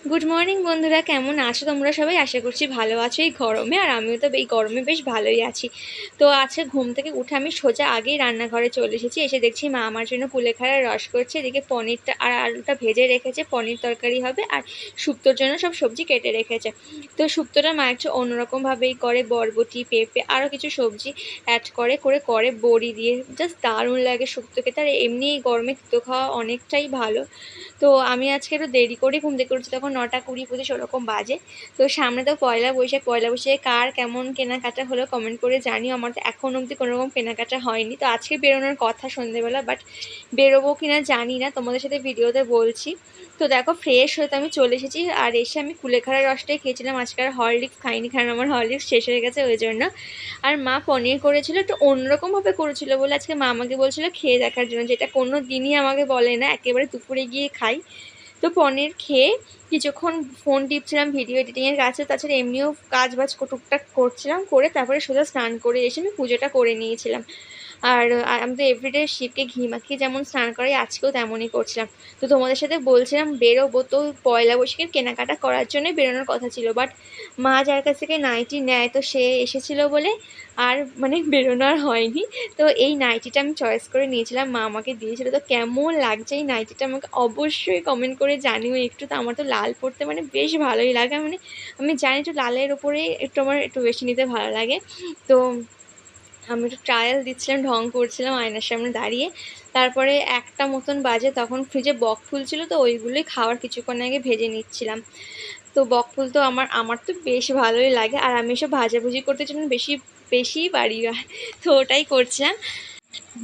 Good morning বন্ধুরা, কেমন আছো তোমরা সবাই? আশা করছি ভালো আছো এই গরমে। আর আমিও তো এই গরমে বেশ ভালোই আছি। তো আজকে ঘুম থেকে উঠে আমি সোজা আগেই রান্নাঘরে চলে এসেছি। এসে দেখছি মা আমার জন্য কুলেখাড়ার রস করছে, এদিকে পনিরটা আর আলুটা ভেজে রেখেছে, পনির তরকারি হবে। আর শুক্তোর জন্য সব সবজি কেটে রেখেছে। তো শুক্তোটা মা একটু অন্যরকমভাবেই করে, বরবটি, পেঁপে আরও কিছু সবজি অ্যাড করে বড়ি দিয়ে। জাস্ট দারুণ লাগে শুক্তো খেতে। আর এমনি এই গরমে তিতো খাওয়া অনেকটাই ভালো। তো আমি আজকে একটু দেরি করে ঘুম থেকে উঠছি, তখন 9:20-25 ওরকম বাজে। তো সামনে তো পয়লা বৈশাখে কার কেমন কেনাকাটা হলো কমেন্ট করে জানিও। আমার তো এখন অবধি কোনোরকম কেনাকাটা হয়নি। তো আজকে বেরোনোর কথা সন্ধ্যেবেলা, বাট বেরোবো কিনা জানি না, তোমাদের সাথে ভিডিওতে বলছি। তো দেখো, ফ্রেশ হয়ে তো আমি চলে এসেছি। আর এসে আমি কুলেখাড়ার রসটাই খেয়েছিলাম, আজকে আর হরলিক্স খাইনি, কারণ আমার হরলিক্স শেষ হয়ে গেছে ওই জন্য। আর মা পনির করেছিল, একটু অন্যরকমভাবে করেছিল বলে আজকে মা আমাকে বলছিল খেয়ে দেখার জন্য, যেটা কোনো দিনই আমাকে বলে না, একেবারে দুপুরে গিয়ে খাই। তো পনির খেয়ে কিছুক্ষণ ফোন টিপছিলাম ভিডিও এডিটিংয়ের কাছে। তাছাড়া এমনিও কাজ বাজ টুকটাক করছিলাম, করে তারপরে সোজা স্নান করে এসে আমি পুজোটা করে নিয়েছিলাম। আর আমি তো এভরিডে শিবকে ঘি মাখিয়ে যেমন স্নান করাই, আজকেও তেমনই করছিলাম। তো তোমাদের সাথে বলছিলাম বেরোবো, তো পয়লা বৈশাখের কেনাকাটা করার জন্যই বেরোনোর কথা ছিল, বাট মা যার কাছ থেকে নাইটি নেয়, তো সে এসেছিলো বলে আর মানে বেরোনো আর হয়নি। তো এই নাইটিটা আমি চয়েস করে নিয়েছিলাম, মা আমাকে দিয়েছিল। তো কেমন লাগছে এই নাইটিটা আমাকে অবশ্যই কমেন্ট করে জানিও একটু। তো আমার তো লাল পরতে মানে বেশ ভালোই লাগে, মানে আমি জানি একটু লালের ওপরে একটু আমার একটু বেশি নিতে ভালো লাগে। তো আমি একটু ট্রায়াল দিচ্ছিলাম, ঢং করছিলাম আয়নার সামনে দাঁড়িয়ে। তারপরে 1টা মতন বাজে, তখন ফ্রিজে বকফুল ছিল, তো ওইগুলোই খাওয়ার কিছুক্ষণ আগে ভেজে নিচ্ছিলাম। তো বকফুল তো আমার তো বেশ ভালোই লাগে। আর আমি এসব ভাজাভুজি করতে জন্য বেশিই পারি। তো ওটাই করছিলাম।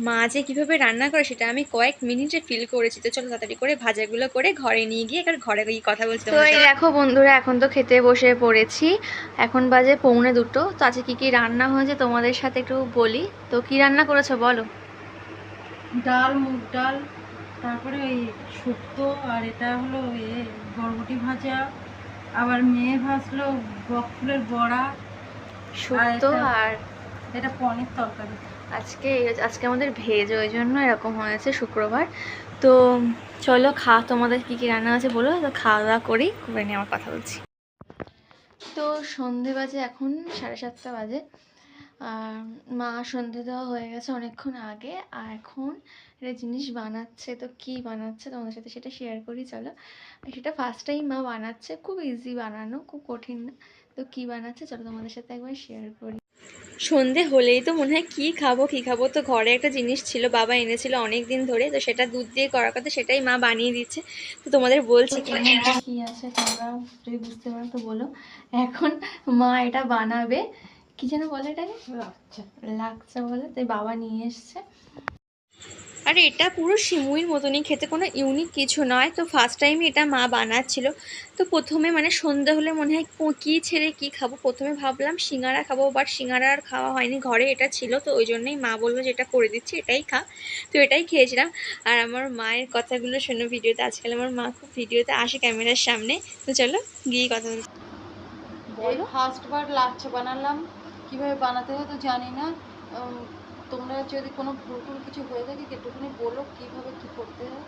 মা যে কীভাবে রান্না করে সেটা আমি কয়েক মিনিটে ফিল করেছি। তো চলো তাড়াতাড়ি করে ভাজাগুলো করে ঘরে নিয়ে গিয়ে এবার ঘরে গিয়ে কথা বলছি। তো এই দেখো বন্ধুরা, এখন তো খেতে বসে পড়েছি। এখন বাজে 1:45। তো আজকে কী কী রান্না হয়েছে তোমাদের সাথে একটু বলি। তো কি রান্না করেছো বলো? ডাল, মুগ ডাল, তারপরে ওই শুক্তো, আর এটা হলো বরবটি ভাজা, আবার মেয়ে ভাজলো বকফুলের বড়া, আর শুক্তো আর এটা পনির তরকারি। আজকে আজকে আমাদের ভেজ, ওই জন্য এরকম হয়েছে, শুক্রবার। তো চলো তোমাদের কী কী রান্না আছে বলো, তো খাওয়া দাওয়া করে নিয়ে আমার কথা বলছি। তো সন্ধে বাজে এখন 7:30 বাজে। আর মা সন্ধে দেওয়া হয়ে গেছে অনেকক্ষণ আগে। আর এখন একটা জিনিস বানাচ্ছে। তো কি বানাচ্ছে তোমাদের সাথে সেটা শেয়ার করি চলো। সেটা ফার্স্ট টাইম মা বানাচ্ছে, খুব ইজি বানানো, খুব কঠিন না। তো কি বানাচ্ছে চলো তোমাদের সাথে একবার শেয়ার করি। সন্ধে হলেই তো মনে হয় কী খাবো। তো ঘরে একটা জিনিস ছিল, বাবা এনেছিল অনেক দিন ধরে, তো সেটা দুধ দিয়ে করার কথা, সেটাই মা বানিয়ে দিচ্ছে। তো তোমাদের বলছি কি আছে, তোমরা যদি বুঝতে পারো তো বলো। এখন মা এটা বানাবে, কি যেন বলে এটাকে, লাচ্ছা বলে। তাই বাবা নিয়ে এসছে। আর এটা পুরো সিমুইর মতনই খেতে, কোনো ইউনিক কিছু নয়। তো ফার্স্ট টাইমে এটা মা বানাচ্ছিল। তো প্রথমে মানে সন্ধ্যা হলে মনে হয় কী ছেড়ে কী খাবো, প্রথমে ভাবলাম সিঙ্গারা খাবো, বাট সিঙ্গারা আর খাওয়া হয়নি, ঘরে এটা ছিল। তো ওই জন্যই মা বললো যে এটা করে দিচ্ছি, এটাই খা। তো এটাই খেয়েছিলাম। আর আমার মায়ের কথাগুলো শোনো ভিডিওতে, আজকাল আমার মা খুব ভিডিওতে আসে ক্যামেরার সামনে। তো চলো গিয়ে কথা বলছি। এই ফার্স্টবার লাচ্ছা বানালাম, কিভাবে বানাতে হয় তো জানি না। তোমরা যদি কোনো ভুল কিছু হয়ে থাকে একটুখানি বলো কিভাবে কি করতে হয়।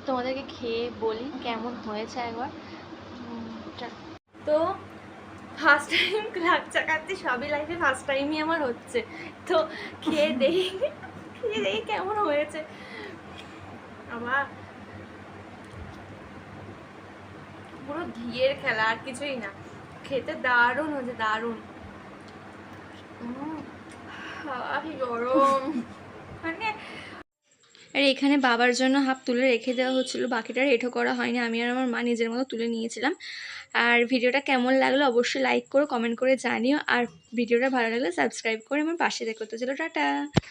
তোমাদেরকে খেয়ে বলি কেমন হয়েছে একবার। তো ফার্স্ট টাইম লাচ্ছা খাচ্ছি, সবই লাইফে ফার্স্ট টাইমই আমার হচ্ছে। তো খেয়ে দেখি কেমন হয়েছে। আমার পুরো ঘিয়ের খেলা, আর কিছুই না। খেতে দারুণ হয়েছে, দারুণ। কি গরম মানে। আর এখানে বাবার জন্য হাফ তুলে রেখে দেওয়া হচ্ছিলো, বাকিটা রেডও করা হয়নি, আমি আর আমার মা নিজের মতো তুলে নিয়েছিলাম। আর ভিডিওটা কেমন লাগলো অবশ্যই লাইক করো, কমেন্ট করে জানিও। আর ভিডিওটা ভালো লাগলে সাবস্ক্রাইব করে আমার পাশে দেখো। তো চলো টাটা।